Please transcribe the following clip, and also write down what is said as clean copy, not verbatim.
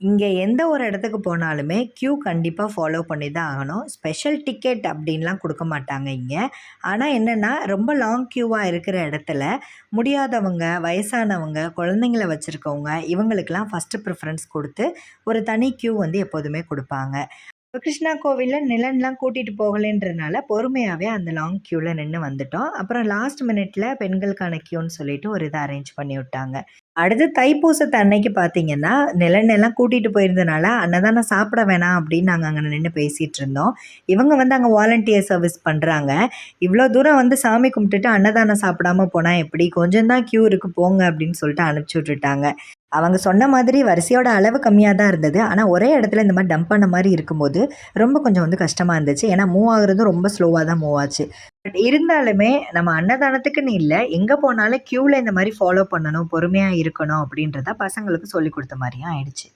இங்கே எந்த ஒரு இடத்துக்கு போனாலுமே க்யூ கண்டிப்பாக ஃபாலோ பண்ணி தான் ஆகணும். ஸ்பெஷல் டிக்கெட் அப்படின்லாம் கொடுக்க மாட்டாங்க இங்கே. ஆனால் என்னென்னா ரொம்ப லாங் க்யூவாக இருக்கிற இடத்துல முடியாதவங்க, வயசானவங்க, குழந்தைங்கள வச்சுருக்கவங்க இவங்களுக்கெல்லாம் ஃபஸ்ட்டு ப்ரிஃபரன்ஸ் கொடுத்து ஒரு தனி க்யூ வந்து எப்போதுமே கொடுப்பாங்க. கிருஷ்ணா கோவிலில் நிலன்லாம் கூட்டிகிட்டு போகலைன்றனால பொறுமையாகவே அந்த லாங் க்யூவில் நின்று வந்துட்டோம். அப்புறம் லாஸ்ட் மினிட்ல பெண்களுக்கான க்யூன்னு சொல்லிட்டு ஒரு இதை அரேஞ்ச் பண்ணி விட்டாங்க. அடுத்து தைப்பூசத்து அன்னைக்கு பார்த்தீங்கன்னா, நிலனெல்லாம் கூட்டிகிட்டு போயிருந்தனால அன்னதானம் சாப்பிட வேணாம் அப்படின்னு நாங்கள் அங்கே நின்று பேசிகிட்டு இருந்தோம். இவங்க வந்து அங்கே வாலண்டியர் சர்வீஸ் பண்ணுறாங்க. இவ்வளோ தூரம் வந்து சாமி கும்பிட்டுட்டு அன்னதானம் சாப்பிடாம போனால் எப்படி? கொஞ்சம் தான் க்யூ இருக்குது போங்க அப்படின்னு சொல்லிட்டு அனுப்பிச்சி விட்டுட்டாங்க. அவங்க சொன்ன மாதிரி வரிசையோட அளவு கம்மியாக தான் இருந்தது. ஆனால் ஒரே இடத்துல இந்த மாதிரி டம்ப் பண்ண மாதிரி இருக்கும்போது ரொம்ப கொஞ்சம் வந்து கஷ்டமாக இருந்துச்சு. ஏன்னா மூவ் ஆகுறதும் ரொம்ப ஸ்லோவாக தான் மூவ் ஆச்சு. பட் இருந்தாலுமே நம்ம அன்னதானத்துக்குன்னு இல்லை, எங்கே போனாலும் க்யூவில் இந்த மாதிரி ஃபாலோ பண்ணணும், பொறுமையாக இருக்கணும் அப்படின்றத பசங்களுக்கு சொல்லிக் கொடுத்த மாதிரியும் ஆயிடுச்சு.